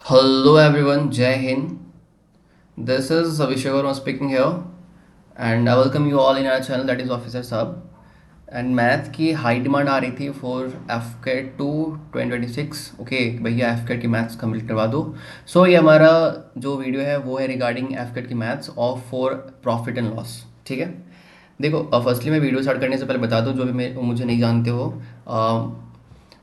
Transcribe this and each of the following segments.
Hello everyone, Jai Hind. This is Abhishek Verma speaking here, and I welcome you all in our channel that is Officer Sub. And math की high demand आ रही थी for AFCAT to 2026। Okay भैया AFCAT की maths complete करवा दो। सो ये हमारा जो वीडियो है वो है रिगार्डिंग एफ कैट की maths of for profit and loss. ठीक है, देखो फर्स्टली मैं वीडियो स्टार्ट करने से पहले बता दूं जो भी मुझे नहीं जानते हो।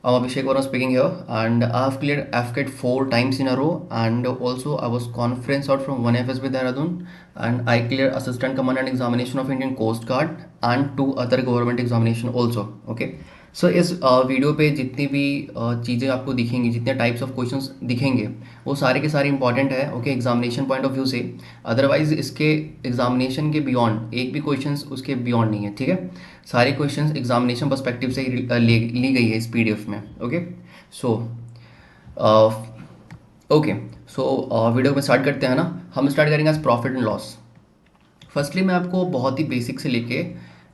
I'm Abhishek Verma speaking here, and I have cleared FCAT 4 times in a row, and also I was conference out from 1FSB Dehradun, and I cleared Assistant Commandant Examination of Indian Coast Guard and 2 other government examination also. Okay, सो इस video पे जितनी भी चीज़ें आपको दिखेंगी, जितने types of questions दिखेंगे, वो सारे के सारे इंपॉर्टेंट है okay examination point of view से। अदरवाइज इसके एग्जामिनेशन के बियॉन्ड एक भी क्वेश्चंस उसके बियॉन्ड नहीं है। ठीक है, सारे क्वेश्चंस एग्जामिनेशन पर्सपेक्टिव से ही ली गई है इस पीडीएफ में। Okay so okay so video में स्टार्ट करते हैं ना। हम स्टार्ट करेंगे आज प्रॉफिट एंड लॉस। फर्स्टली मैं आपको बहुत ही बेसिक से लेके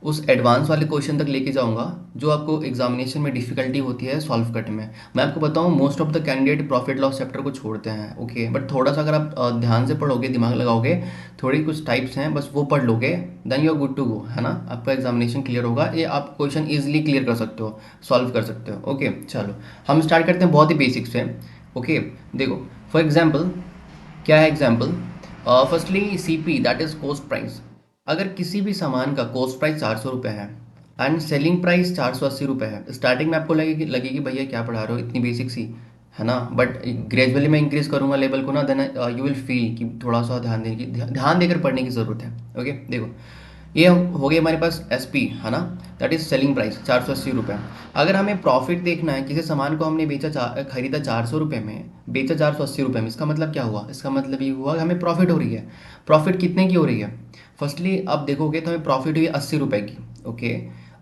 उस एडवांस वाले क्वेश्चन तक लेके जाऊंगा जो आपको एग्जामिनेशन में डिफिकल्टी होती है सॉल्व करने में। मैं आपको बताऊं most of the candidate profit loss chapter को छोड़ते हैं ओके, बट थोड़ा सा अगर आप ध्यान से पढ़ोगे, दिमाग लगाओगे, थोड़ी कुछ टाइप्स हैं बस वो पढ़ लोगे, then you are good to go, है ना। आपका एग्जामिनेशन क्लियर होगा, ये आप क्वेश्चन ईजिली क्लियर कर सकते हो, सॉल्व कर सकते हो। ओके चलो हम स्टार्ट करते हैं बहुत ही बेसिक से। ओके देखो फॉर एग्जाम्पल क्या है example. Firstly CP that is cost price. अगर किसी भी सामान का कॉस्ट प्राइस 400 रुपये है एंड सेलिंग प्राइस 480 रुपये है, स्टार्टिंग में आपको लगेगी भैया क्या पढ़ा रहे हो इतनी बेसिक सी, है ना। बट ग्रेजुअली मैं इंक्रीज करूंगा लेवल को ना, देन यू विल फील कि थोड़ा सा ध्यान देकर पढ़ने की ज़रूरत है। ओके देखो ये हो गया हमारे पास एस पी, है ना, दैट इज सेलिंग प्राइस 480 रुपये। अगर हमें प्रॉफिट देखना है, किसी सामान को हमने खरीदा 400 रुपये में, बेचा 480 रुपये में, इसका मतलब क्या हुआ, इसका मतलब ये हुआ कि हमें प्रॉफिट हो रही है। प्रॉफिट कितने की हो रही है, फर्स्टली आप देखोगे तो हमें प्रॉफिट हुई 80 रुपये की। ओके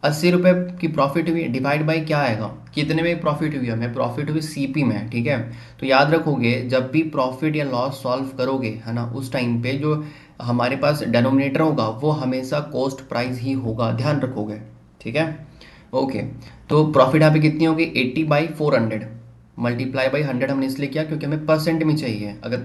80 रुपये की प्रॉफिट हुई, डिवाइड बाई क्या आएगा, कितने में प्रॉफिट हुई, हमें प्रॉफिट हुई सीपी में। ठीक है, तो याद रखोगे जब भी प्रॉफिट या लॉस सॉल्व करोगे, है ना, उस टाइम पे जो हमारे पास डेनोमिनेटर होगा वो हमेशा कॉस्ट प्राइस ही होगा, ध्यान रखोगे। ठीक है ओके, तो प्रॉफिट यहाँ पे कितनी होगी 80/400, मल्टीप्लाई बाई 100 हमने इसलिए किया क्योंकि हमें परसेंट में चाहिए। अगर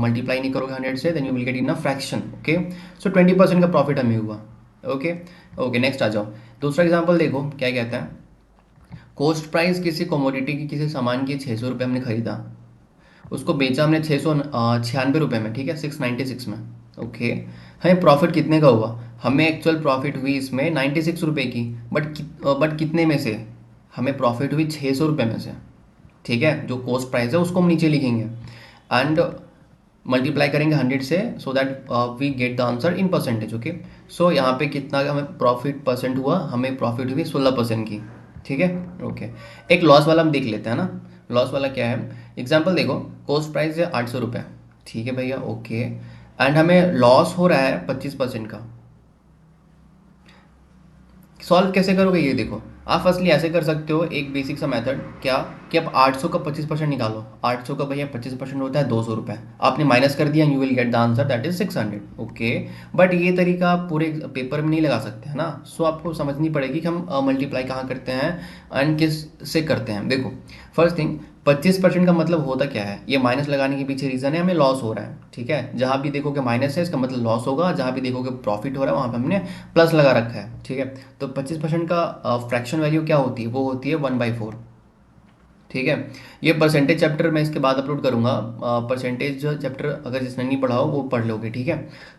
मल्टीप्लाई नहीं करोगे 100 से then you will get in a fraction. Okay so 20% का प्रॉफिट हमें हुआ। ओके ओके नेक्स्ट आ जाओ, दूसरा एग्जांपल देखो क्या कहता है। कॉस्ट प्राइस किसी कमोडिटी की, किसी सामान की 600 रुपये हमने खरीदा, उसको बेचा हमने 696 रुपये में। ठीक है 696 में। ओके हमें प्रॉफिट कितने का हुआ, हमें एक्चुअल प्रॉफिट हुई इसमें 96 रुपये की, बट कितने में से, हमें प्रॉफिट हुई 600 रुपये में से। ठीक है, जो कॉस्ट प्राइस है उसको हम नीचे लिखेंगे एंड मल्टीप्लाई करेंगे 100 से, so that we get the answer in percentage. Okay so यहाँ पे कितना हमें प्रॉफिट परसेंट हुआ, हमें प्रॉफिट हुई 16% की। ठीक है ओके, एक लॉस वाला हम देख लेते हैं ना। लॉस वाला क्या है, एग्जाम्पल देखो, कॉस्ट प्राइस है 800 रुपये। ठीक है भैया ओके, एंड हमें लॉस हो रहा है 25% का। सॉल्व कैसे करोगे ये देखो, आप फर्स्टली ऐसे कर सकते हो, एक बेसिक सा मेथड क्या, कि आप 800 का 25% निकालो। 800 का भैया 25% होता है 200 रुपये, आपने माइनस कर दिया, you will gate the answer that is 600। Okay but ये तरीका आप पूरे पेपर में नहीं लगा सकते हैं ना, सो आपको समझनी पड़ेगी कि हम मल्टीप्लाई कहाँ करते हैं एंड किस से करते हैं। देखो फर्स्ट थिंग, 25% का मतलब होता क्या है, ये माइनस लगाने के पीछे रीज़न है हमें लॉस हो रहा है। ठीक है, जहाँ भी देखोगे माइनस है इसका मतलब लॉस होगा, जहाँ भी देखोगे प्रॉफिट हो रहा है वहाँ पे हमने प्लस लगा रखा है। ठीक है, तो 25% का फ्रैक्शन वैल्यू क्या होती है, वो होती है 1/4। ठीक है, ये परसेंटेज चैप्टर मैं इसके बाद अपलोड करूंगा। परसेंटेज चैप्टर अगर जिसने नहीं पढ़ा हो वो पढ़ लोगे। ठीक है,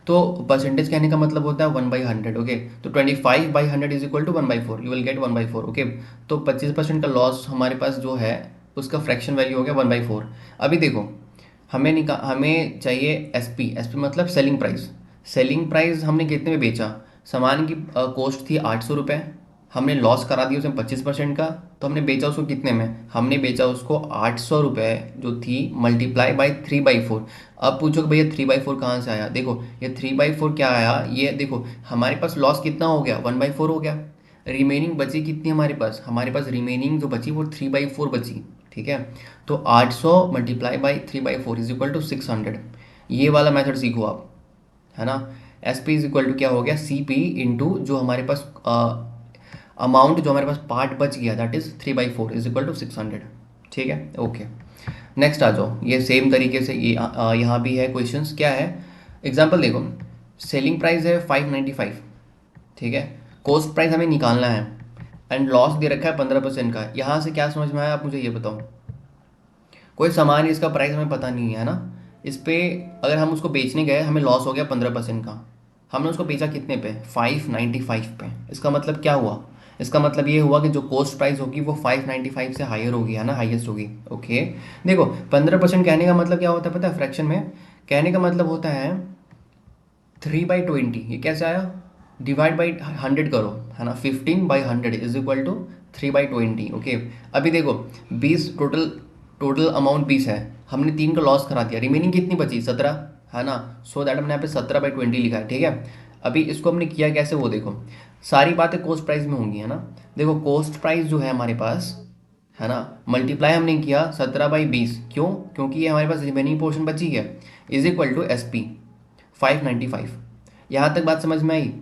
तो परसेंटेज कहने का मतलब होता है 1/100। ओके तो 25/100 is equal to 1/4, you will get 1/4। Okay तो 25% का लॉस हमारे पास जो है उसका फ्रैक्शन वैल्यू हो गया 1/4। अभी देखो हमें चाहिए एसपी मतलब सेलिंग प्राइस। सेलिंग प्राइस हमने कितने में बेचा, सामान की कॉस्ट थी 800 रुपये, हमने लॉस करा दिया उसमें 25% का, तो हमने बेचा उसको कितने में, हमने बेचा उसको 800 रुपये जो थी, मल्टीप्लाई बाई 3/4। अब पूछो कि भैया 3/4 कहाँ से आया, देखो ये 3/4 क्या आया, ये देखो हमारे पास लॉस कितना हो गया 1/4 हो गया, रिमेनिंग बची कितनी हमारे पास रिमेनिंग जो बची वो 3/4 बची। ठीक है, तो 800 multiply by 3/4 is equal to 600। ये वाला मेथड सीखो आप, है ना। S P is equal to क्या हो गया, सी पी इंटू जो हमारे पास अमाउंट जो हमारे पास पार्ट बच गया that is 3/4 is equal to 600। ठीक है ओके नेक्स्ट आ जाओ, ये सेम तरीके से ये यहाँ भी है क्वेश्चंस। क्या है एग्जांपल देखो, सेलिंग प्राइस है 595, ठीक है, कॉस्ट प्राइस हमें निकालना है एंड लॉस दे रखा है 15% का। यहाँ से क्या समझ में आया आप मुझे ये बताओ। कोई सामान है, इसका प्राइस हमें पता नहीं है ना, इस पे अगर हम उसको बेचने गए हमें लॉस हो गया 15% का। हमने उसको बेचा कितने पे, 595 पे। इसका मतलब क्या हुआ, इसका मतलब ये हुआ कि जो कॉस्ट प्राइस होगी वो 595 से हायर होगी, है ना, हाईएस्ट होगी। ओके, देखो 15% कहने का मतलब क्या होता है पता है, फ्रैक्शन में कहने का मतलब होता है 3/20। ये कैसे आया, डिवाइड बाई 100 करो, है ना, 15/100 इज इक्वल टू 3/20। ओके, अभी देखो 20 टोटल, टोटल अमाउंट 20 है, हमने 3 का लॉस करा दिया, रिमेनिंग कितनी बची, 17, है ना। सो दैट हमने यहाँ पे 17/20 लिखा है, ठीक है। अभी इसको हमने किया कैसे वो देखो, सारी बातें कॉस्ट प्राइस में होंगी, है ना। देखो कॉस्ट प्राइस जो है हमारे पास, है ना, मल्टीप्लाई हमने किया 17/20, क्यों, क्योंकि ये हमारे पास रिमेनिंग पोर्शन बची है, इज इक्वल टू SP 595। यहाँ तक बात समझ में आई।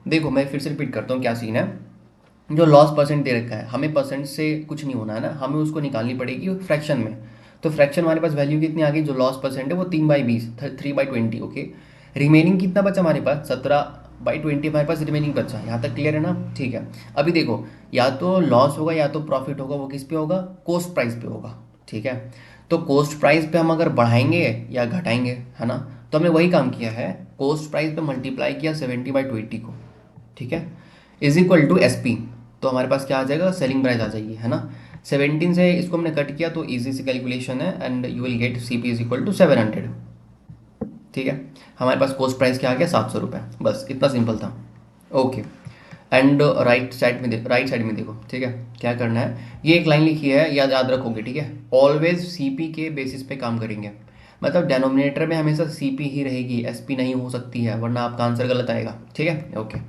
देखो मैं फिर से रिपीट करता हूँ क्या सीन है। जो लॉस परसेंट दे रखा है, हमें परसेंट से कुछ नहीं होना है ना, हमें उसको निकालनी पड़ेगी फ्रैक्शन में। तो फ्रैक्शन हमारे पास वैल्यू कितनी आ गई, जो लॉस परसेंट है वो 3/20, 3/20। ओके, रिमेनिंग कितना बचा हमारे पास, 17/20 हमारे पास रिमेनिंग बचा। यहाँ तक क्लियर है ना, ठीक है। अभी देखो, या तो लॉस होगा या तो प्रॉफिट होगा, वो किस पे होगा, कोस्ट प्राइस पे होगा, ठीक है। तो कोस्ट प्राइस पे हम अगर बढ़ाएंगे या घटाएंगे, है ना, तो हमने वही काम किया है, कोस्ट प्राइस पे मल्टीप्लाई किया 70/20 को, ठीक है, इज इक्वल टू SP। तो हमारे पास क्या आ जाएगा, सेलिंग प्राइस आ जाएगी, है ना। 17 से इसको हमने कट किया तो इजी सी कैलकुलेशन है, and you will get CP is equal to 700, ठीक है। हमारे पास कॉस्ट प्राइस क्या आ गया, 700 रुपये, बस इतना सिंपल था। ओके, एंड राइट साइड में देखो, ठीक है, क्या करना है, ये एक लाइन लिखी है, याद याद रखोगे, ठीक है। ऑलवेज CP के बेसिस पे काम करेंगे, मतलब डेनोमिनेटर में हमेशा CP ही रहेगी, SP नहीं हो सकती है, वरना आपका आंसर गलत आएगा, ठीक है। ओके,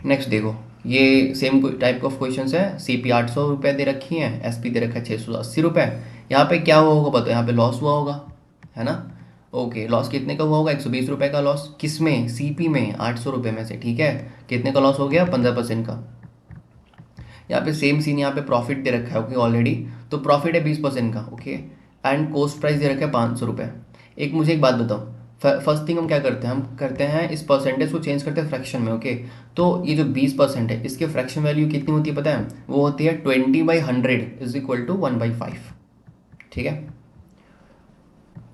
नेक्स्ट देखो, ये सेम टाइप ऑफ क्वेश्चन है। CP 800 रुपये दे रखी है, SP दे रखा है 680 रुपये। यहाँ पे क्या हुआ होगा बताओ, यहाँ पे लॉस हुआ होगा, है ना। ओके, लॉस कितने का हुआ होगा, 120 रुपये का लॉस, किस में, CP में, 800 रुपये में से, ठीक है। कितने का लॉस हो गया, 15% का। यहाँ पे सेम सीन, यहाँ पे प्रॉफिट दे रखा है, ओके ऑलरेडी, तो प्रॉफिट है 20% का, ओके। एंड कॉस्ट प्राइस दे रखा है 500 रुपये। एक मुझे एक बात बताओ, फर्स्ट थिंग हम क्या करते हैं, हम करते हैं इस परसेंटेज को चेंज करते हैं फ्रैक्शन में, ओके। तो ये जो 20% है, इसके फ्रैक्शन वैल्यू कितनी होती है पता है, वो होती है 20/100 इज इक्वल टू 1/5, ठीक है।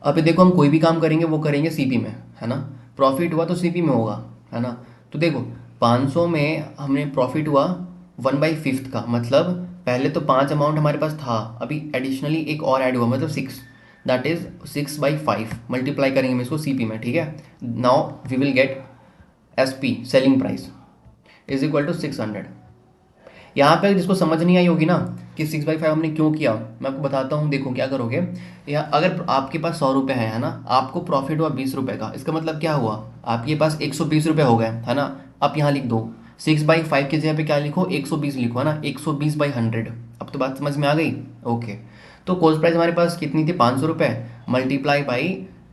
अभी देखो हम कोई भी काम करेंगे वो करेंगे CP में, है ना। प्रॉफिट हुआ तो CP में होगा, है ना। तो देखो 500 में हमने प्रॉफिट हुआ 1/5 का, मतलब पहले तो 5 अमाउंट हमारे पास था, अभी एडिशनली एक और ऐड हुआ, मतलब 6, दैट इज 6/5 मल्टीप्लाई करेंगे हम इसको CP में, ठीक है। Now we will get SP selling price is equal to 600। यहाँ पे जिसको समझ नहीं आई होगी ना कि 6/5 हमने क्यों किया, मैं आपको बताता हूँ। देखो क्या करोगे, या अगर आपके पास 100 रुपये है ना, आपको प्रॉफिट हुआ 20 रुपये का, इसका मतलब क्या हुआ, आपके पास 120 रुपये हो गए, है ना। आप यहाँ लिख दो 6/5 की जगह पे क्या लिखो, 120 लिखो, है ना, 120/100। अब तो बात समझ में आ गई। ओके, तो कॉस्ट प्राइस हमारे पास कितनी थी, 500 रुपये, मल्टीप्लाई बाई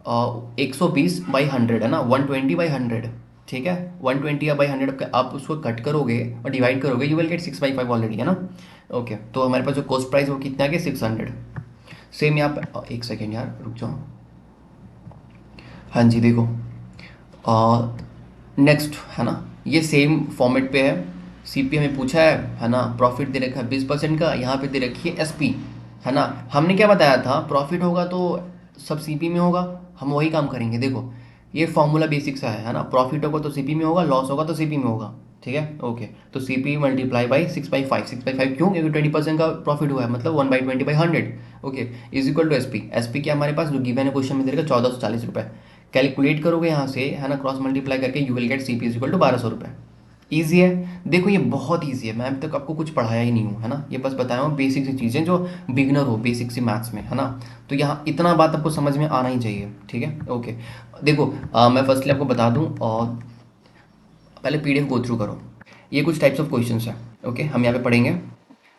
120/100, है ना, 120/100, ठीक है। 120/100 आप उसको कट करोगे और डिवाइड करोगे, यू विल गेट 6/5 ऑलरेडी, है ना। ओके, तो हमारे पास जो कॉस्ट प्राइस वो कितना आ गया, 600। सेम यहाँ पे, एक सेकेंड यार रुक जाओ, हाँ जी देखो, नेक्स्ट, है ना, ये सेम फॉर्मेट पे है। CP हमें पूछा है ना, प्रॉफिट दे रखा है 20% का, यहाँ पे दे रखी है SP, है ना। हमने क्या बताया था, प्रॉफिट होगा तो सब CP में होगा, हम वही काम करेंगे। देखो ये फॉर्मूला बेसिक सा है ना, प्रॉफिट होगा तो CP में होगा, लॉस होगा तो CP में होगा, ठीक है। ओके, तो CP मल्टीप्लाई बाई 6/5, 6/5 क्यों, क्योंकि 20% का प्रॉफिट हुआ है, मतलब 1/20/100, okay, is equal to SP। SP क्या हमारे पास जो गिवन है क्वेश्चन में दे रखा 1440 रुपये। कैलकुलेट करोगे यहाँ से, है ना, क्रॉस मल्टीप्लाई करके you will get CP is equal to 1200 रुपये। ईजी है, देखो ये बहुत ईजी है, मैं अभी तक आपको कुछ पढ़ाया ही नहीं हूँ, है ना, ये बस बताया हूँ बेसिक सी चीज़ें जो बिगनर हो बेसिक सी मैथ्स में, है ना। तो यहाँ इतना बात आपको समझ में आना ही चाहिए, ठीक है। ओके, देखो मैं फर्स्टली आपको बता दूँ, और पहले PDF गो थ्रू करो। ये कुछ टाइप्स ऑफ क्वेश्चन है, ओके, हम यहाँ पे पढ़ेंगे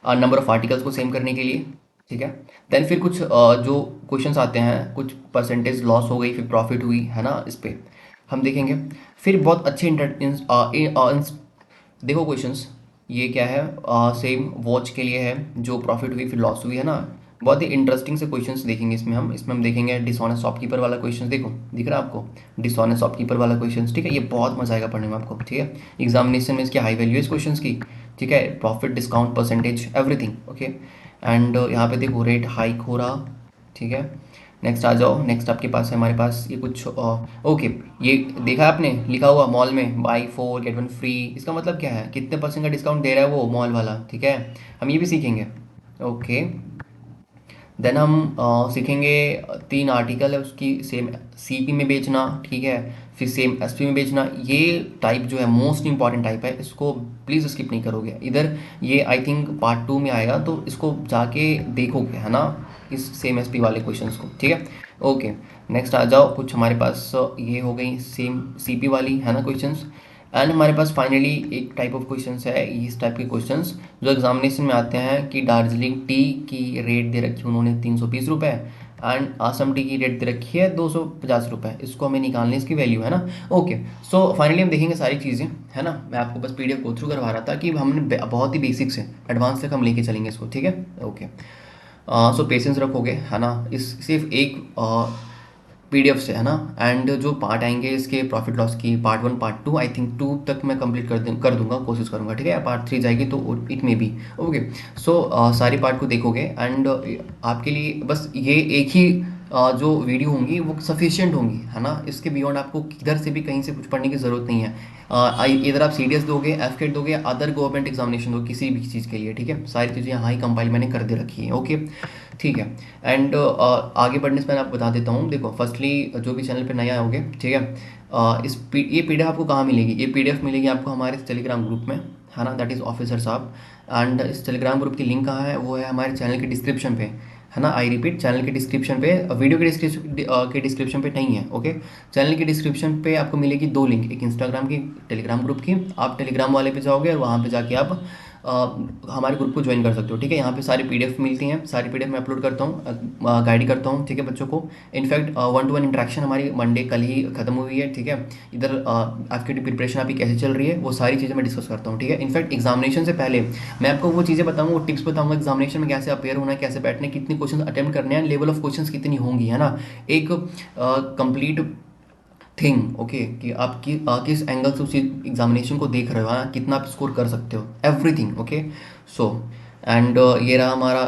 नंबर ऑफ आर्टिकल्स को सेम करने के लिए, ठीक है। देन फिर कुछ जो क्वेश्चंस आते हैं, कुछ परसेंटेज लॉस हो गई, फिर प्रॉफिट हुई, है ना, इस पे हम देखेंगे। फिर बहुत अच्छे देखो क्वेश्चंस, ये क्या है, सेम वॉच के लिए है, जो प्रॉफिट हुई फिर लॉस हुई, है ना, बहुत ही इंटरेस्टिंग से क्वेश्चंस देखेंगे इसमें हम देखेंगे डिसऑनेस्ट शॉपकीपर वाला क्वेश्चन। देखो दिख रहा है आपको, डिसऑनेस्ट शॉपकीपर वाला क्वेश्चन, ठीक है। ये बहुत मजा आएगा पढ़ने में आपको, ठीक है। एग्जामिनेशन में इसकी हाई वैल्यू है इस क्वेश्चन की, ठीक है। Profit, discount, percentage, everything, okay. And यहाँ पे देखो रेट हाइक हो रहा, ठीक है। नेक्स्ट आ जाओ, नेक्स्ट आपके पास है हमारे पास ये कुछ ओके। ये देखा है आपने लिखा हुआ मॉल में बाई 4 गेट 1 फ्री, इसका मतलब क्या है, कितने परसेंट का डिस्काउंट दे रहा है वो मॉल वाला, ठीक है। हम ये भी सीखेंगे, ओके। देन हम सीखेंगे 3 आर्टिकल है उसकी सेम सीपी में बेचना, ठीक है। फिर सेम एसपी में बेचना। ये टाइप जो है मोस्ट इंपॉर्टेंट टाइप है, इसको प्लीज़ स्किप नहीं करोगे इधर। ये आई थिंक पार्ट 2 में आएगा, तो इसको जाके देखोगे, है ना, इस सेम एसपी वाले क्वेश्चंस को, ठीक है। ओके, नेक्स्ट आ जाओ। कुछ हमारे पास ये हो गई सेम सीपी वाली, है ना, क्वेश्चंस। एंड हमारे पास फाइनली एक टाइप ऑफ क्वेश्चंस है, इस टाइप के क्वेश्चंस जो एग्जामिनेशन में आते हैं कि दार्जिलिंग टी की रेट दे रखी है उन्होंने 320 रुपये, एंड आसम टी की रेट दे रखी है 250 रुपये, इसको हमें निकालने इसकी वैल्यू, है ना। ओके, सो फाइनली हम देखेंगे सारी चीज़ें, है ना। मैं आपको बस पीडीएफ गो थ्रू करवा रहा था कि हमने बहुत ही बेसिक से एडवांस तक हम लेके चलेंगे इसको, ठीक है। ओके, सो पेशेंस रखोगे, है ना। इस सिर्फ एक पीडीएफ से, है ना। एंड जो पार्ट आएंगे इसके प्रॉफिट लॉस की, पार्ट 1 पार्ट 2 आई थिंक 2 तक मैं कंप्लीट कर दूंगा, कोशिश करूंगा, ठीक है। पार्ट 3 जाएगी तो इट में भी, ओके। सो सारी पार्ट को देखोगे एंड आपके लिए बस ये एक ही जो वीडियो होंगी वो सफिशिएंट होंगी, है ना। इसके बियॉन्ड आपको किधर से भी कहीं से कुछ पढ़ने की ज़रूरत नहीं है। इधर आप सीडीएस दोगे, एफकेट दोगे, अदर गवर्नमेंट एग्जामिनेशन दोगे, किसी भी चीज़ के लिए, ठीक है। सारी चीज़ें यहाँ ही कंपाइल मैंने कर दे रखी है, ओके, ठीक है। एंड आगे बढ़ने से पहले आपको बता देता हूँ, देखो फर्स्टली जो भी चैनल पे नया होगे, ठीक है। ये पीडीएफ आपको कहाँ मिलेगी, ये पीडीएफ मिलेगी आपको हमारे टेलीग्राम ग्रुप में, है ना, दैट इज़ ऑफिसर साहब। एंड इस टेलीग्राम ग्रुप की लिंक कहाँ है, वो है हमारे चैनल के डिस्क्रिप्शन पे, है ना। आई रिपीट, चैनल के डिस्क्रिप्शन पे, वीडियो के डिस्क्रिप्शन पे नहीं है, ओके। चैनल के डिस्क्रिप्शन पे आपको मिलेगी 2 लिंक, एक इंस्टाग्राम की, टेलीग्राम ग्रुप की। आप टेलीग्राम वाले पे जाओगे और वहाँ पे जाके आप हमारे ग्रुप को ज्वाइन कर सकते हो, ठीक है। यहाँ पे सारी पीडीएफ मिलती हैं, सारी पीडीएफ मैं अपलोड करता हूँ, गाइड करता हूँ, ठीक है, बच्चों को। इनफैक्ट 1-to-1 इंटरेक्शन हमारी मंडे कल ही खत्म हुई है, ठीक है। इधर आपकी प्रिपरेशन आपकी कैसे चल रही है वो सारी चीज़ें मैं डिस्कस करता हूँ, ठीक है। इनफैक्ट एग्जामिनेशन से पहले मैं आपको वो चीज़ें बताऊँगा, वो टिप्स बताऊँगा एग्जामिनेशन में कैसे अपेयर होना है, कैसे बैठने, कितने क्वेश्चन अटेम्प्ट करने हैं, लेवल ऑफ क्वेश्चन कितनी होंगी, है ना। एक कंप्लीट थिंग, ओके, कि आप किस एंगल से उसी एग्जामिनेशन को देख रहे हो, हाँ, कितना आप स्कोर कर सकते हो, एवरीथिंग, ओके। सो एंड ये रहा हमारा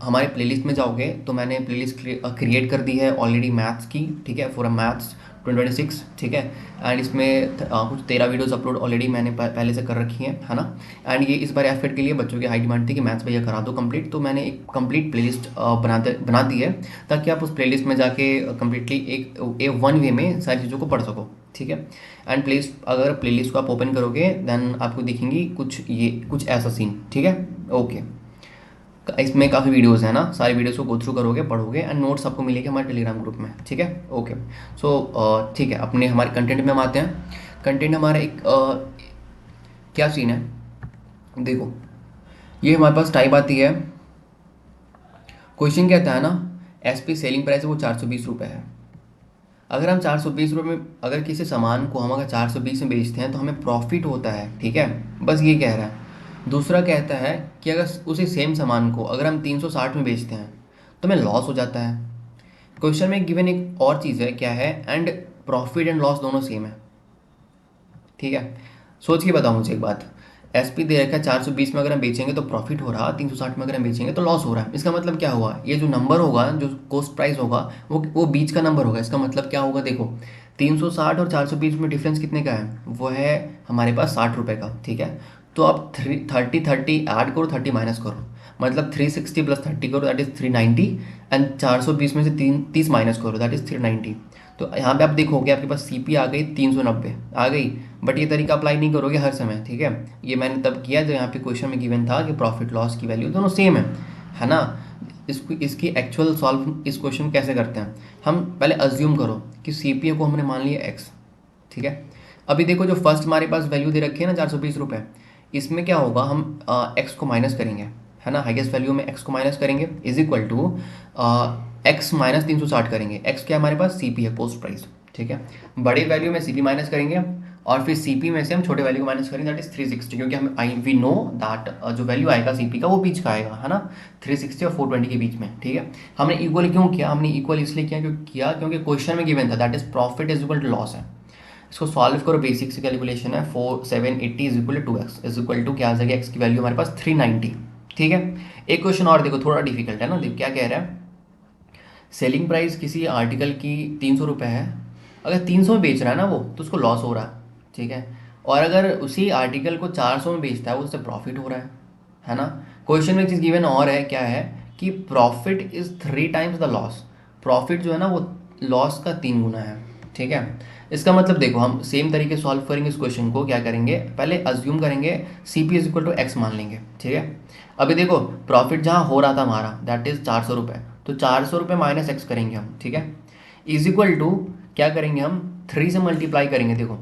हमारे प्लेलिस्ट में जाओगे तो मैंने प्लेलिस्ट क्रिएट कर दी है ऑलरेडी मैथ्स की, ठीक है, फॉर अ मैथ्स 2026, ठीक है। एंड इसमें कुछ 13 वीडियोस अपलोड ऑलरेडी मैंने पहले से कर रखी हैं, है ना। एंड ये इस बार एफएड के लिए बच्चों की हाई डिमांड थी कि मैथ्स भैया करा दो कंप्लीट, तो मैंने एक कंप्लीट प्लेलिस्ट बना दी है, ताकि आप उस प्लेलिस्ट में जाके कंप्लीटली एक वन वे में सारी चीज़ों को पढ़ सको, ठीक है। एंड प्लीज़ अगर प्लेलिस्ट को आप ओपन करोगे देन आपको दिखेंगी कुछ ऐसा सीन, ठीक है, ओके। इसमें काफ़ी वीडियोस हैं ना, सारी वीडियोस को गो थ्रू करोगे, पढ़ोगे, एंड नोट्स आपको मिलेंगे हमारे टेलीग्राम ग्रुप में, ठीक है, ओके। सो ठीक है, अपने हमारे कंटेंट में हम आते हैं। कंटेंट हमारा एक क्या सीन है, देखो ये हमारे पास टाइप आती है, क्वेश्चन कहता है ना, एसपी सेलिंग प्राइस है वो 420 रुपये है। अगर हम 420 रुपये में अगर किसी सामान को हम अगर 420 में बेचते हैं तो हमें प्रॉफिट होता है, ठीक है, बस ये कह रहा है। दूसरा कहता है कि अगर उसी सेम सामान को अगर हम 360 में बेचते हैं तो हमें लॉस हो जाता है। क्वेश्चन में गिवन एक और चीज़ है, क्या है, एंड प्रॉफिट एंड लॉस दोनों सेम है, ठीक है। सोच के बताओ मुझे एक बात, एसपी दे रखा है 420 में अगर हम बेचेंगे तो प्रॉफिट हो रहा, 360 में अगर हम बेचेंगे तो लॉस हो रहा है। इसका मतलब क्या हुआ, ये जो नंबर होगा, जो कॉस्ट प्राइस होगा, वो बीच का नंबर होगा। इसका मतलब क्या होगा, देखो 360 और 420 में डिफरेंस कितने का है, वो है हमारे पास 60 रुपये का, ठीक है। तो आप 30 ऐड करो, 30 माइनस करो, मतलब 360 प्लस 30 करो, दैट इज़ 390, एंड 420 में से 30 माइनस करो, दैट इज़ 390। तो यहाँ पे आप देखोगे आपके पास सीपी आ गई 390 आ गई, बट ये तरीका अप्लाई नहीं करोगे हर समय, ठीक है। ये मैंने तब किया जब यहाँ पे क्वेश्चन में गिवन था कि प्रॉफिट लॉस की वैल्यू दोनों सेम है ना। इसकी एक्चुअल सॉल्व इस क्वेश्चन कैसे करते हैं, हम पहले अज्यूम करो कि सीपीए को हमने मान लिया एक्स, ठीक है। अभी देखो जो फर्स्ट हमारे पास वैल्यू दे रखी है ना 420 रुपये, इसमें क्या होगा, हम एक्स को माइनस करेंगे, है ना, हाईएस्ट वैल्यू में एक्स को माइनस करेंगे, is equal to X minus 360 करेंगे। एक्स क्या हमारे पास, सीपी है, पोस्ट प्राइस, ठीक है। बड़े वैल्यू में सीपी माइनस करेंगे और फिर सीपी में से हम छोटे वैल्यू को माइनस करेंगे, दैट इज 360, क्योंकि हम वी नो दैट जो वैल्यू आएगा सीपी का वो बीच का आएगा, है ना, 360 और 420 के बीच में, ठीक है। हमने इक्वल क्यों किया, हमने इक्वल इसलिए क्योंकि क्वेश्चन में गिवन था that is profit is equal to loss है। इसको सॉल्व करो, बेसिक से कैलकुलेशन है, 4780 is equal to 2x is equal to क्या आ जाएगा, x की वैल्यू हमारे पास 390, ठीक है। एक क्वेश्चन और देखो, थोड़ा डिफिकल्ट है ना, देखो क्या कह रहा है, सेलिंग प्राइस किसी आर्टिकल की 300 रुपये है, अगर 300 में बेच रहा है ना वो, तो उसको लॉस हो रहा है, ठीक है। और अगर उसी आर्टिकल को 400 में बेचता है, वो उससे प्रॉफिट हो रहा है ना। क्वेश्चन में एक चीज़ गिवन और है, क्या है कि profit is 3 times the loss, profit जो है ना वो लॉस का 3 गुना है, ठीक है। इसका मतलब देखो, हम सेम तरीके से सॉल्व करेंगे इस क्वेश्चन को, क्या करेंगे, पहले अज्यूम करेंगे C P is equal to X मान लेंगे, ठीक है। अभी देखो प्रॉफिट जहाँ हो रहा था हमारा दैट इज 400 रुपये, तो 400 रुपये माइनस एक्स करेंगे हम, ठीक है, इज इक्वल टू क्या करेंगे हम, 3 से मल्टीप्लाई करेंगे। देखो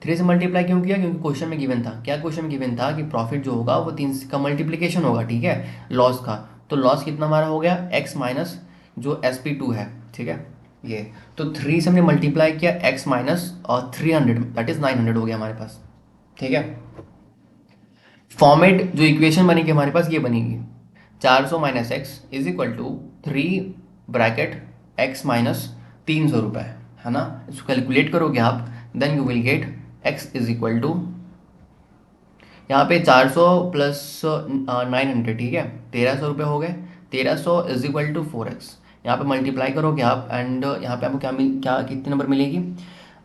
3 से मल्टीप्लाई क्यों किया, क्योंकि क्वेश्चन में गिवन था, क्या क्वेश्चन में गिवन था कि प्रॉफिट जो होगा वो 3 का मल्टीप्लीकेशन होगा, ठीक है, लॉस का। तो लॉस कितना हमारा हो गया, एक्स माइनस जो SP2 है, ठीक है, ये। तो 3 से हमने मल्टीप्लाई किया एक्स माइनस और 300 दैट इज 900 हो गया हमारे पास, ठीक है। फॉर्मेट जो इक्वेशन बनेगी हमारे पास ये बनेगी, 400 minus X is equal to 3 bracket X minus 300 रुपये, है ना। इसको कैलकुलेट करोगे आप, then you will get X is equal to, यहाँ पे 400 प्लस 900, ठीक है, 1300 रुपये हो गए, 1300 इज इक्वल टू 4x, यहाँ पे मल्टीप्लाई करोगे आप, एंड यहाँ पे आपको क्या कितने नंबर मिलेगी,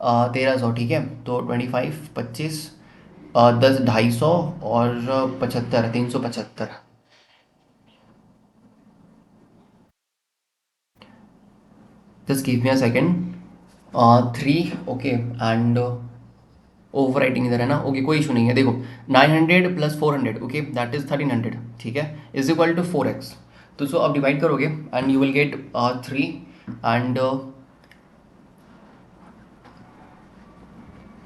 1300, ठीक है। तो 25 25 10 250 और 75 375, just give me a second, 3 okay, and over writing इधर है ना, ओके कोई इशू नहीं है। देखो 900 प्लस 400, ओके दैट इज 1300, ठीक है, इज इक्वल टू 4x। तो सो आप डिवाइड करोगे and you will gate 3 and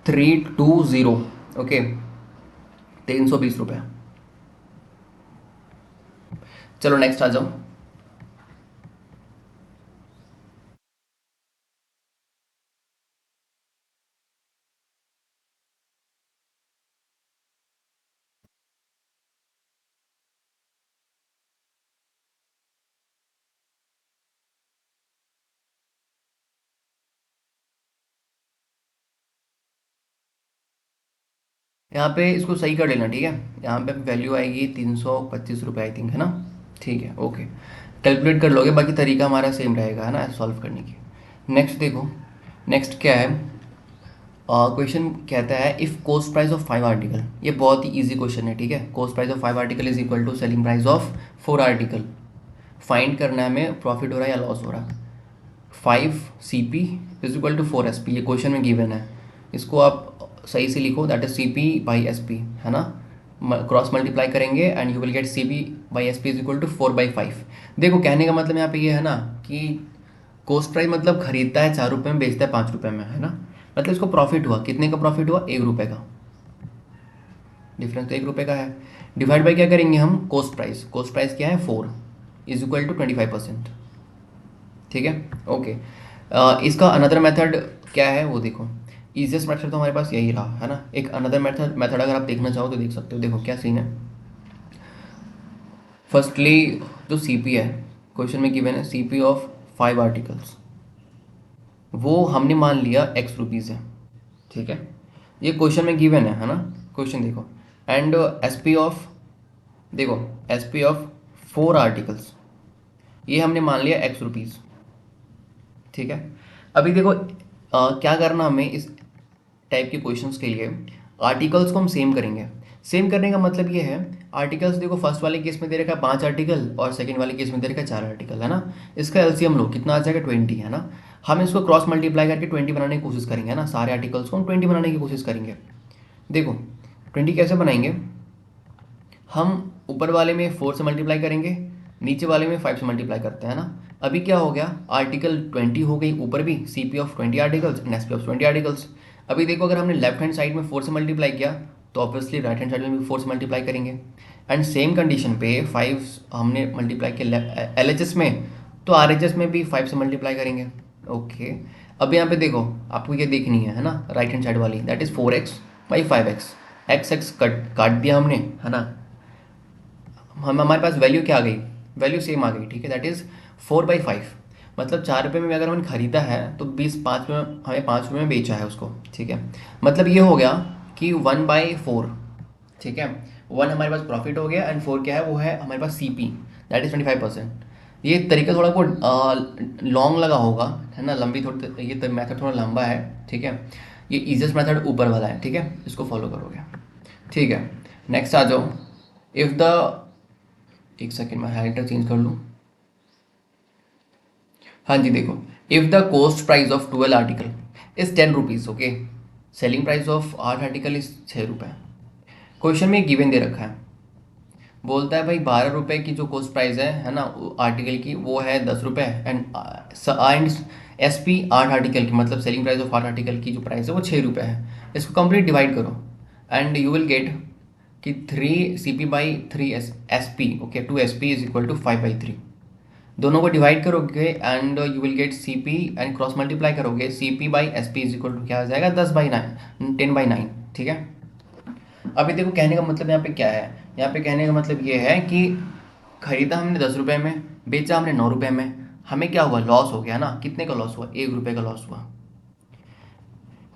320, okay, 320 रुपये। चलो नेक्स्ट आ जाओ। यहाँ पे इसको सही कर लेना, ठीक है, यहाँ पे वैल्यू आएगी 325 रुपये आई थिंक, है ना, ठीक है, ओके, कैलकुलेट कर लोगे, बाकी तरीका हमारा सेम रहेगा, है ना, सॉल्व करने की। नेक्स्ट देखो, नेक्स्ट क्या है, क्वेश्चन कहता है if cost price of 5 article, ये बहुत ही इजी क्वेश्चन है, ठीक है, cost price of 5 article is equal to selling price of 4 article, find करना है हमें प्रॉफिट हो रहा है या लॉस हो रहा है। 5 CP is equal to 4 SP, ये क्वेश्चन में गिवन है, इसको आप सही से लिखो, that is CP by SP, है ना, क्रॉस मल्टीप्लाई करेंगे and you will get CP by SP is equal to 4/5। देखो कहने का मतलब यहाँ पे ये है ना कि कॉस्ट प्राइस मतलब खरीदता है 4 रुपये में, बेचता है 5 रुपये में, है ना, मतलब इसको प्रॉफिट हुआ, कितने का प्रॉफिट हुआ, 1 रुपये का, डिफरेंस तो 1 रुपये का है। डिवाइड बाई क्या करेंगे हम, कॉस्ट प्राइस क्या है 4 इज इक्वल टू 25%, ठीक है, ओके। इसका अनदर मेथड क्या है वो देखो, इजिएस्ट मेथड तो हमारे पास यही रहा, है ना। एक अनदर मेथड अगर आप देखना चाहो तो देख सकते हो, देखो क्या सीन है। फर्स्टली जो CP है, क्वेश्चन में गिवन है CP ऑफ 5 आर्टिकल्स, वो हमने मान लिया एक्स रुपीज़ है, ठीक है, ये क्वेश्चन में गिवन है ना, क्वेश्चन देखो, एंड SP ऑफ, देखो SP ऑफ 4 आर्टिकल्स, ये हमने मान लिया एक्स रुपीज़, ठीक है। अभी देखो क्या करना हमें इस टाइप के क्वेश्चंस के लिए, आर्टिकल्स को हम सेम करेंगे। सेम करने का मतलब ये है, आर्टिकल्स देखो फर्स्ट वाले केस में दे रखा है 5 आर्टिकल और सेकंड वाले केस में दे रखा है 4 आर्टिकल, है ना। इसका LCM लो, कितना आ जाएगा 20, है ना। हम इसको क्रॉस मल्टीप्लाई करके 20 बनाने की कोशिश करेंगे, है ना, सारे आर्टिकल्स को हम 20 बनाने की कोशिश करेंगे। देखो 20 कैसे बनाएंगे, हम ऊपर वाले में 4 से मल्टीप्लाई करेंगे, नीचे वाले में 5 से मल्टीप्लाई करते हैं ना। अभी क्या हो गया, आर्टिकल 20 हो गई ऊपर भी, CP of 20 articles and SP of 20 articles. अभी देखो अगर हमने लेफ्ट हैंड साइड में 4 से मल्टीप्लाई किया तो ऑब्वियसली राइट हैंड साइड में भी 4 से मल्टीप्लाई करेंगे, एंड सेम कंडीशन पे 5 हमने मल्टीप्लाई किया LHS में, तो RHS में भी 5 से मल्टीप्लाई करेंगे, ओके। अब यहाँ पे देखो आपको ये देखनी है ना, राइट हैंड साइड वाली, that is 4x by 5x, x x cut काट दिया हमने, है ना। हमारे पास वैल्यू क्या आ गई, वैल्यू सेम आ गई, ठीक है, दैट इज़ 4/5। मतलब 4 रुपये में अगर हमने ख़रीदा है तो 5 में हमें 5 रुपये में बेचा है उसको, ठीक है। मतलब ये हो गया कि 1/4, ठीक है। 1 हमारे पास प्रॉफिट हो गया एंड 4 क्या है, वो है हमारे पास CP, दैट इज़ 25%। ये तरीका थोड़ा बहुत लॉन्ग लगा होगा, है ना, लंबी थोड़ी, ये मेथड थोड़ा लंबा है, ठीक है। ये इजीएस्ट मेथड ऊपर वाला है, ठीक है, इसको फॉलो करोगे, ठीक है। नेक्स्ट आ जाओ। इफ़ द, एक सेकेंड मैं हाइलाइटर चेंज कर लूँ। हाँ जी, देखो, if the cost price of 12 article is 10 rupees, okay, selling price of 8 article is 6 रुपये। क्वेश्चन में गिवन दे रखा है, बोलता है भाई 12 रुपये की जो कॉस्ट प्राइस है ना, आर्टिकल की, वो है 10 रुपये, एंड SP 8 आर्टिकल की, मतलब सेलिंग प्राइस ऑफ 8 आर्टिकल की जो प्राइस है वो 6 रुपये है। इसको कंप्लीट डिवाइड करो एंड यू विल गेट कि 3 CP/3 SP, okay, 2 SP is equal to 5/3। दोनों को डिवाइड करोगे and you will get CP, and cross multiply करोगे, CP/SP इज इक्वल टू क्या आ जाएगा, 10/9, 10/9, ठीक है। अभी देखो, कहने का मतलब यहाँ पे क्या है, यहाँ पे कहने का मतलब ये है कि खरीदा हमने 10 रुपये में, बेचा हमने 9 रुपये में, हमें क्या हुआ, लॉस हो गया ना। कितने का लॉस हुआ, 1 रुपये का लॉस हुआ।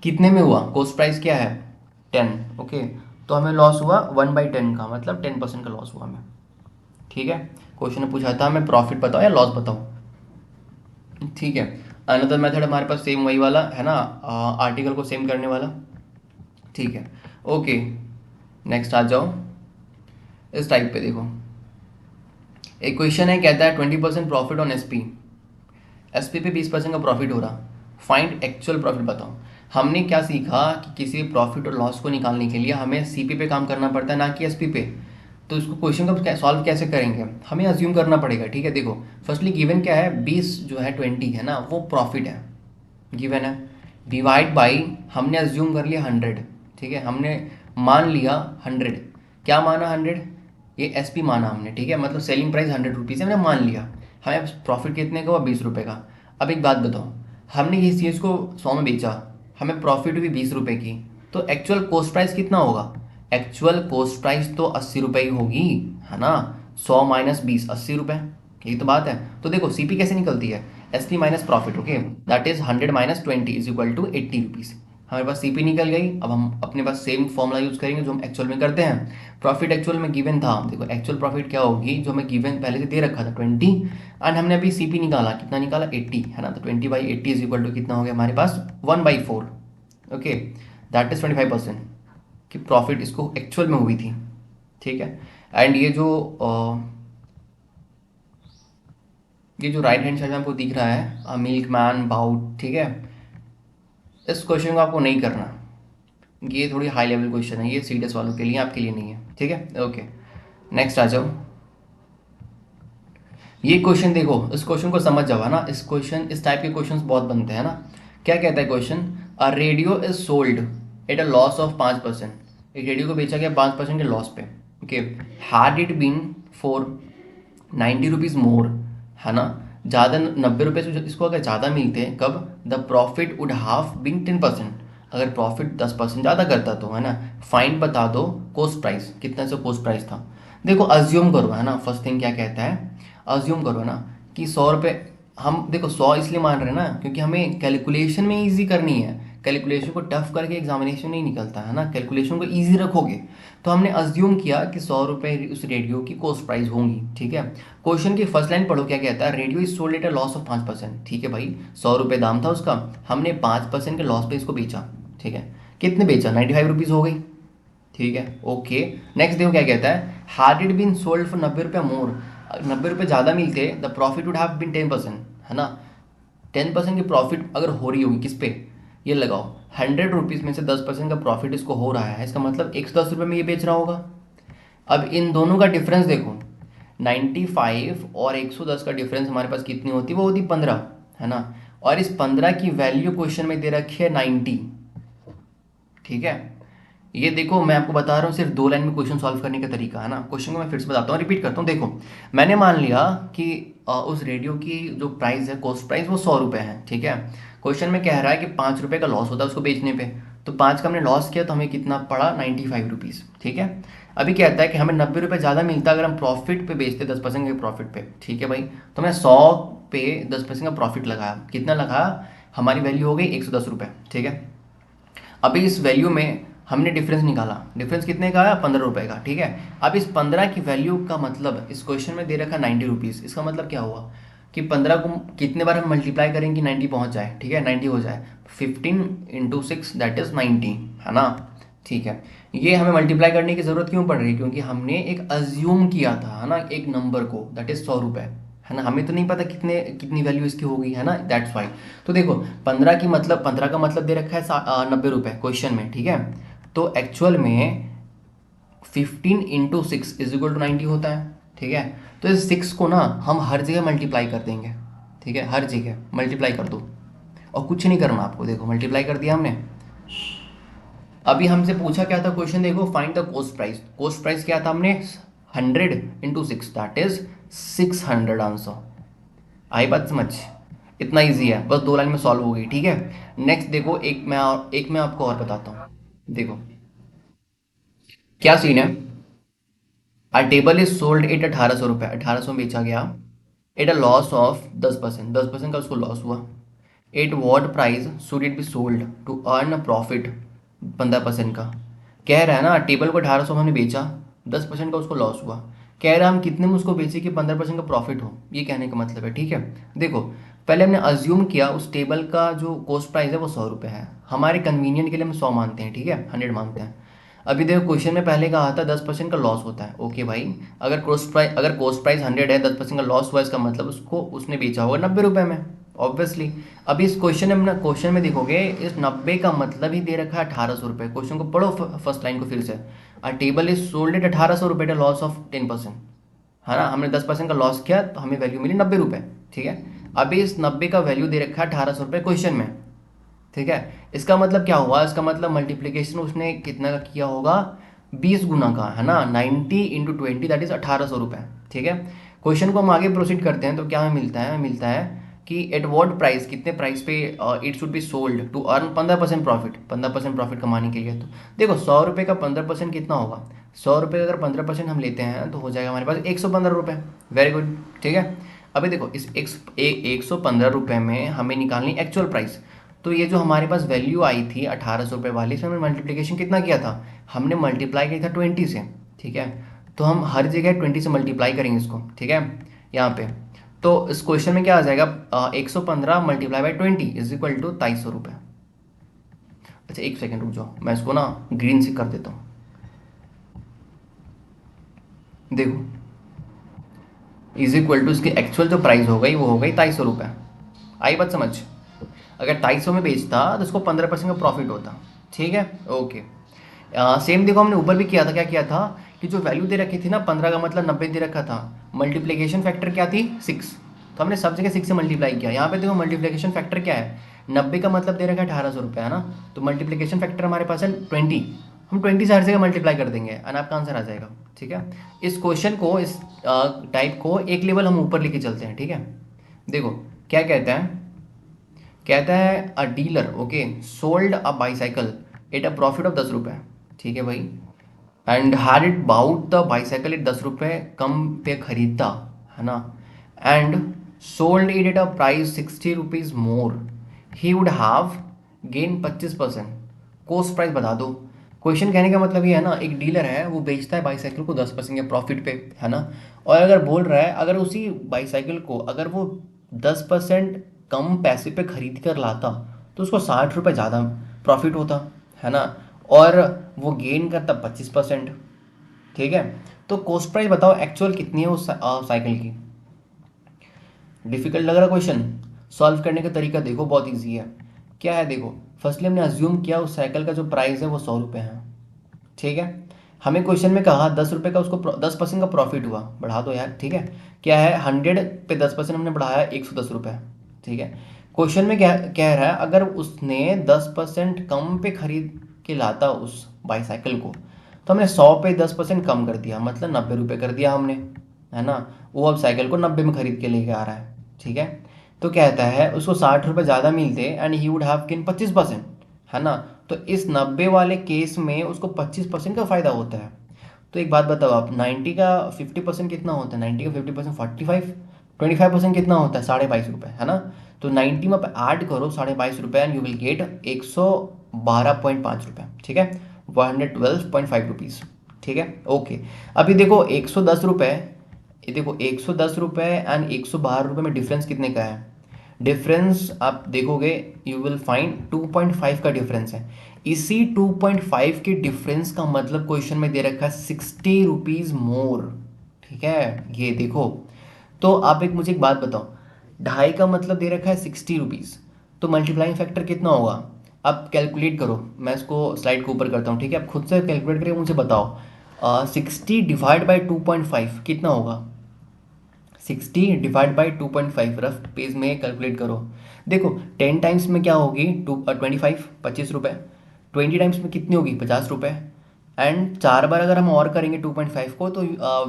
कितने में हुआ, कॉस्ट प्राइस क्या है 10, ओके, तो हमें लॉस हुआ 1/10 का, मतलब 10% का लॉस हुआ हमें, ठीक है। क्वेश्चन ने पूछा था हमें प्रॉफिट बताओ या लॉस बताओ, ठीक है। अनदर मेथड हमारे पास सेम वही वाला है ना, आर्टिकल को सेम करने वाला, ठीक है, ओके। नेक्स्ट आ जाओ, इस टाइप पे देखो, एक क्वेश्चन है, कहता है 20% प्रॉफिट ऑन SP पे 20% का प्रॉफिट हो रहा, फाइंड एक्चुअल प्रॉफिट बताओ। हमने क्या सीखा कि किसी प्रॉफिट और लॉस को निकालने के लिए हमें CP पे काम करना पड़ता है, ना कि SP पे। तो इसको क्वेश्चन को सॉल्व कैसे करेंगे, हमें अज्यूम करना पड़ेगा, ठीक है। देखो, फर्स्टली गिवन क्या है, 20 जो है 20 है ना, वो प्रॉफिट है, गिवन है, डिवाइड बाई, हमने अज्यूम कर लिया 100, ठीक है, हमने मान लिया 100, क्या माना 100, ये SP माना हमने, ठीक है, मतलब सेलिंग प्राइस 100 रुपीज़ है, हमने मान लिया। हमें प्रॉफिट कितने का हुआ, 20 रुपये का। अब एक बात बताओ, हमने इस चीज़ को 100 में बेचा, हमें प्रॉफिट हुई 20 रुपये की, तो एक्चुअल कॉस्ट प्राइस कितना होगा, एक्चुअल कॉस्ट प्राइस तो 80 रुपये ही होगी, है ना। 100 - 20, 80 रुपये, यही तो बात है। तो देखो, CP कैसे निकलती है, SP minus profit, okay, that is 100 - 20 is equal to 80 rupees. हमारे पास CP निकल गई। अब हम अपने पास सेम फॉर्मूला यूज़ करेंगे जो हम एक्चुअल में करते हैं। प्रॉफिट एक्चुअल में गिवन था, देखो एक्चुअल प्रॉफिट क्या होगी, जो हमें गिवन पहले से दे रखा था 20, एंड हमने अभी CP निकाला, कितना निकाला, 80, है ना। तो 20/80 इज इक्वल टू कितना हो गया हमारे पास, 1/4, ओके, दैट इज 25% की प्रॉफिट इसको एक्चुअल में हुई थी, ठीक है। एंड ये जो राइट हैंड साइड में आपको दिख रहा है, मिल्क मैन बाउट, ठीक है, इस क्वेश्चन को आपको नहीं करना, ये थोड़ी हाई लेवल क्वेश्चन है, ये सीरियस वालों के लिए, आपके लिए नहीं है, ठीक है, ओके। नेक्स्ट आ जाओ, ये क्वेश्चन देखो, इस क्वेश्चन को समझ जाओ, है ना। इस टाइप के क्वेश्चंस बहुत बनते हैं ना। क्या कहता है question, a radio is sold at a loss of 5%, एक रेडियो को बेचा गया 5% के लॉस पे, okay, had it been for 90 rupees more, है ना, ज़्यादा 90 रुपये से इसको अगर ज़्यादा मिलते, कब, the profit would have been 10%, अगर प्रॉफिट 10% ज़्यादा करता तो, है ना। फाइंड बता दो कॉस्ट प्राइस, कितना से कॉस्ट प्राइस था। देखो अज्यूम करो, है ना, फर्स्ट थिंग क्या कहता है, अज्यूम करो ना कि 100 रुपये, हम देखो 100 इसलिए मान रहे हैं ना क्योंकि हमें कैलकुलेशन में इजी करनी है, कैलकुलेशन को टफ करके एग्जामिनेशन नहीं निकलता, है ना। कैलकुलेशन को इजी रखोगे, तो हमने अज्यूम किया कि 100 रुपये उस रेडियो की कॉस्ट प्राइस होंगी, ठीक है। क्वेश्चन की फर्स्ट लाइन पढ़ो, क्या कहता है, radio is sold at a loss of 5%, ठीक है भाई, 100 रुपये दाम था उसका, हमने 5% के लॉस पे इसको बेचा, ठीक है। कितने बेचा, 95 रुपीज़ हो गई, ठीक है, ओके। नेक्स्ट देखो क्या कहता है, had it been sold for 90 रुपये मोर, 90 रुपये ज़्यादा मिलते, the profit would have been 10%, है ना। 10% की प्रॉफिट अगर हो रही होगी किस पे, ये लगाओ, 100 रुपीज़ में से 10% का प्रॉफिट इसको हो रहा है, इसका मतलब 110 रुपये में ये बेच रहा होगा। अब इन दोनों का डिफरेंस देखो, 95 और 110 का डिफरेंस हमारे पास कितनी होती है, वो होती 15, है ना। और इस 15 की वैल्यू क्वेश्चन में दे रखी है 90, ठीक है। ये देखो, मैं आपको बता रहा हूँ सिर्फ 2 लाइन में क्वेश्चन सॉल्व करने का तरीका, है ना। क्वेश्चन को मैं फिर से बताता हूँ, रिपीट करता हूँ। देखो, मैंने मान लिया कि उस रेडियो की जो प्राइस है, कॉस्ट प्राइस, वो 100 रुपये है, ठीक है। क्वेश्चन में कह रहा है कि 5 रुपये का लॉस होता है उसको बेचने पे, तो 5 का हमने लॉस किया तो हमें कितना पड़ा 95 रुपीज़। ठीक है, अभी क्या कहता है कि हमें 90 रुपये ज़्यादा मिलता अगर हम प्रॉफिट पे बेचते 10% के प्रॉफिट पे। ठीक है भाई, तो मैं 100 पे 10% का प्रॉफिट लगाया, कितना लगाया, हमारी वैल्यू हो गई 110 रुपये। ठीक है, अभी इस वैल्यू में हमने डिफरेंस निकाला, डिफरेंस कितने का आया, 15 रुपये का। ठीक है, अब इस 15 की वैल्यू का मतलब इस क्वेश्चन में दे रखा 90 रुपीज़, इसका मतलब क्या हुआ कि 15 को कितने बार हम मल्टीप्लाई करें कि 90 पहुंच जाए। ठीक है, 90 हो जाए, 15 × 6 दैट इज 90, है ना। ठीक है, ये हमें मल्टीप्लाई करने की ज़रूरत क्यों पड़ रही है, क्योंकि हमने एक अज्यूम किया था, है ना, एक नंबर को, दैट इज 100 रुपये, है ना। हमें तो नहीं पता कितनी वैल्यू इसकी होगी, है ना, दैट्स वाई। तो देखो 15 का मतलब दे रखा है 90 रुपये क्वेश्चन में। ठीक है, तो एक्चुअल में 15 × 6 = 90 होता है। ठीक है, तो इस 6 को ना हम हर जगह मल्टीप्लाई कर देंगे। ठीक है, हर जगह मल्टीप्लाई कर दो और कुछ नहीं करना आपको। देखो मल्टीप्लाई कर दिया हमने। अभी हमसे पूछा क्या था क्वेश्चन, देखो find the cost price. Cost price क्या था, हमने 100 × 6 दैट इज 600 आंसर। आई बात समझ, इतना इजी है, बस 2 लाइन में सॉल्व हो गई। ठीक है, नेक्स्ट देखो, एक मैं आपको और बताता हूँ। देखो क्या सीन है, आ टेबल इज सोल्ड एट 1800 रुपये, 1800 में बेचा गया, एट अ लॉस ऑफ 10%, 10% का उसको लॉस हुआ। At what price should it be sold to earn a profit, 15% का। कह रहा है ना टेबल को 1800 में हमने बेचा, 10% का उसको लॉस हुआ, कह रहा है हम कितने में उसको बेचे कि 15% का प्रॉफिट हो, ये कहने का मतलब है। ठीक है, देखो पहले हमने अज्यूम किया उस टेबल का जो कॉस्ट प्राइस है वो 100 रुपये है, हमारे कन्वीनियंट के लिए हम 100 मानते हैं। ठीक है, 100 मानते हैं। अभी देखो क्वेश्चन में पहले कहा था 10% का लॉस होता है। ओके भाई, अगर कॉस्ट प्राइस 100 है, 10% का लॉस हुआ, इसका मतलब उसको उसने बेचा होगा 90 रुपये में, ऑब्वियसली। अभी इस क्वेश्चन में देखोगे, इस 90 का मतलब ही दे रखा है 1800 रुपये। क्वेश्चन को पढ़ो फर्स्ट लाइन को फिर से, अ टेबल इज सोल्ड एट 1800 रुपये एट लॉस ऑफ 10%, है ना। हमने 10% का लॉस किया तो हमें वैल्यू मिली 90 रुपये। ठीक है, अभी इस 90 का वैल्यू दे रखा है 1800 रुपये क्वेश्चन में। ठीक है, इसका मतलब क्या हुआ, इसका मतलब मल्टीप्लीकेशन उसने कितना का किया होगा, 20 गुना का, है ना। 90 × 20 दैट इज 1800 रुपये। ठीक है, क्वेश्चन को हम आगे प्रोसीड करते हैं तो क्या हमें मिलता है, हमें मिलता है कि एट वॉट प्राइस, कितने प्राइस पे it should be sold to earn 15% profit, 15% profit कमाने के लिए। तो देखो 100 रुपये का 15% कितना होगा, 100 रुपये का अगर 15% हम लेते हैं तो हो जाएगा हमारे पास 115 रुपये। Very good. ठीक है, अभी देखो इस 115 रुपये में हमें निकालनी एक्चुअल प्राइस। तो ये जो हमारे पास वैल्यू आई थी 1800 रुपये वाली, इसमें हमने मल्टीप्लिकेशन कितना किया था, हमने मल्टीप्लाई किया था 20 से। ठीक है, तो हम हर जगह 20 से मल्टीप्लाई करेंगे इसको। ठीक है, यहाँ पे तो इस क्वेश्चन में क्या आ जाएगा, 115 multiply by 20 is equal to 2300 रुपये। अच्छा एक सेकेंड रुक जाओ, मैं इसको ना ग्रीन से कर देता हूँ। देखो इज इक्वल टू इसकी एक्चुअल जो प्राइस हो गई वो हो गई 2300 रुपये। आई बात समझ, अगर 2300 में बेचता तो उसको 15% का प्रॉफिट होता। ठीक है, ओके। सेम देखो हमने ऊपर भी किया था, क्या किया था कि जो वैल्यू दे रखी थी ना 15 का मतलब 90 दे रखा था, मल्टीप्लिकेशन फैक्टर क्या थी 6, तो हमने सब जगह 6 से मल्टीप्लाई किया। यहाँ पे देखो मल्टीप्लिकेशन फैक्टर क्या है, 90 का मतलब दे रखा है 1800 रुपये, है ना, तो मल्टीप्लिकेशन फैक्टर हमारे पास है 20, हम 20 से हर जगह मल्टीप्लाई कर देंगे एंड आपका आंसर आ जाएगा। ठीक है, इस क्वेश्चन को, इस टाइप को एक लेवल हम ऊपर लेके चलते हैं। ठीक है, देखो क्या कहता है, कहता है a dealer okay sold a bicycle at a profit of 10 रुपये। ठीक है भाई, and had it bought the bicycle at 10 रुपये कम पे खरीदता, है ना, and sold it at a price 60 rupees more, he would have gain 25%। Cost price बता दो। क्वेश्चन कहने का मतलब ये है ना, एक डीलर है वो बेचता है बाईसाइकिल को 10% के प्रॉफिट पे, है ना, और अगर बोल रहा है अगर उसी बाईसाइकिल को अगर वो 10% कम पैसे पे खरीद कर लाता तो उसको 60 रुपये ज़्यादा प्रॉफिट होता, है ना, और वो गेन करता 25%। ठीक है, तो कॉस्ट प्राइस बताओ एक्चुअल कितनी है उस साइकिल की। डिफिकल्ट लग रहा क्वेश्चन, सॉल्व करने का तरीका देखो बहुत ईजी है। क्या है देखो, फर्स्टली हमने अज्यूम किया उस साइकिल का जो प्राइस है वो 100 रुपये है। ठीक है, हमें क्वेश्चन में कहा 10 रुपये का उसको 10% का प्रॉफिट हुआ, बढ़ा दो यार। ठीक है, क्या है 100 पे 10% हमने बढ़ाया 110 रुपये। ठीक है, क्वेश्चन में क्या कह रहा है, अगर उसने 10% कम पे खरीद के लाता उस बाईसाइकिल को, तो हमने 100 पे 10% कम कर दिया, मतलब 90 रुपये कर दिया हमने, है ना। वो अब साइकिल को 90 में खरीद के लेके आ रहा है। ठीक है, तो कहता है उसको 60 रुपये ज़्यादा मिलते and he would have gain 25%, है ना, तो इस 90 वाले केस में उसको 25% का फ़ायदा होता है। तो एक बात बताओ आप, 90 का 50% कितना होता है? 90 का 50% 45, 25% कितना होता है? 22.5 रुपये, है ना? तो 90 में आप ऐड करो 22.5 रुपये एंड यू विल गेट 112.5 रुपये, ठीक है, 112.5 रुपीज़, ठीक है, ओके। अभी देखो 110 रुपये, ये देखो 110 रुपये एंड 112 रुपये में डिफरेंस कितने का है? डिफरेंस आप देखोगे, यू विल फाइंड 2.5 का डिफरेंस है। इसी 2.5 के डिफरेंस का मतलब क्वेश्चन में दे रखा है 60 रुपीज़ मोर, ठीक है, ये देखो। तो आप एक मुझे एक बात बताओ, 2.5 का मतलब दे रखा है 60 रुपीज़, तो मल्टीप्लाइंग फैक्टर कितना होगा? आप कैलकुलेट करो, मैं इसको स्लाइड के ऊपर करता हूँ, ठीक है, आप खुद से कैलकुलेट करके मुझे बताओ 60 डिवाइड बाई 2.5 कितना होगा? 60 डिवाइड बाई 2.5 रफ पेज में कैलकुलेट करो। देखो 10 टाइम्स में क्या होगी? 25, 25 रुपये। 20 टाइम्स में कितनी होगी? 50 रुपये। एंड 4 बार अगर हम और करेंगे 2.5 को तो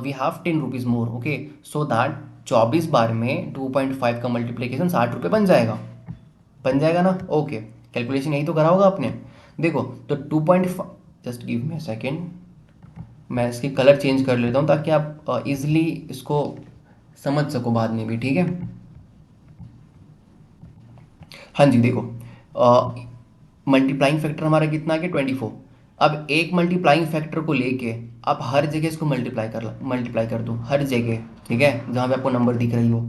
we have 10 rupees more, okay. So that 24 बार में 2.5 का मल्टीप्लीकेशन 60 रुपये बन जाएगा, बन जाएगा ना? ओके, कैलकुलेशन यही तो करा होगा आपने। देखो तो 2.5, just give me a second, मैं इसकी कलर चेंज कर लेता हूँ ताकि आप इजीली इसको समझ सको बाद में भी, ठीक है। हाँ जी, देखो मल्टीप्लाइंग फैक्टर हमारा कितना है कि 24। अब एक मल्टीप्लाइंग फैक्टर को लेके आप हर जगह इसको मल्टीप्लाई कर दो, हर जगह, ठीक है, जहाँ पे आपको नंबर दिख रही हो,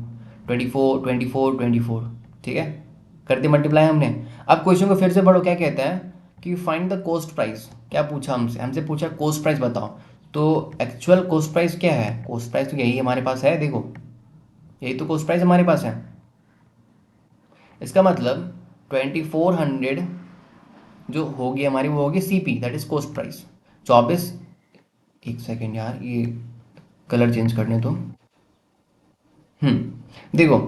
24, 24, 24, ठीक है, कर दी मल्टीप्लाई हमने। अब क्वेश्चन को फिर से पढ़ो, क्या कहता है कि फाइंड द कॉस्ट प्राइस। क्या पूछा हमसे? हमसे पूछा कॉस्ट प्राइस बताओ। तो एक्चुअल कॉस्ट प्राइस क्या है? कॉस्ट प्राइस तो यही हमारे पास है, देखो यही तो कॉस्ट प्राइस हमारे पास है। इसका मतलब 2400 जो होगी हमारी, वो होगी CP, that is cost price. 24, एक सेकेंड यार, ये कलर चेंज करने तो। देखो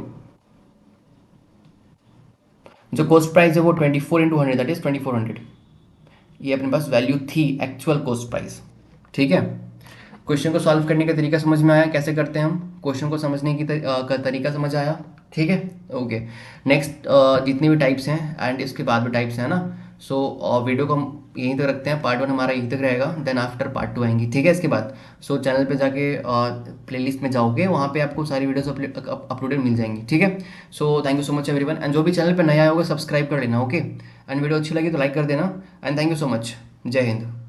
जो कॉस्ट प्राइस है वो 24 × 100, दैट इज 2400। ये अपने पास वैल्यू थी, एक्चुअल कॉस्ट प्राइस, ठीक है। क्वेश्चन को सॉल्व करने का तरीका समझ में आया? कैसे करते हैं हम क्वेश्चन को समझने का तरीका समझ आया, ठीक है, ओके। नेक्स्ट जितने भी टाइप्स हैं एंड इसके बाद भी टाइप्स हैं ना, सो वीडियो को हम यहीं तक रखते हैं, पार्ट 1 हमारा यहीं तक रहेगा, देन आफ्टर पार्ट 2 आएंगी, ठीक है, इसके बाद। सो चैनल पे जाके प्लेलिस्ट में जाओगे, वहाँ पे आपको सारी वीडियोस अपलोडेड मिल जाएंगी, ठीक है। So thank you so much everyone, and जो भी चैनल पे नया होगा सब्सक्राइब कर लेना, ओके। एंड वीडियो अच्छी लगी तो लाइक कर देना, and thank you so much. जय हिंद।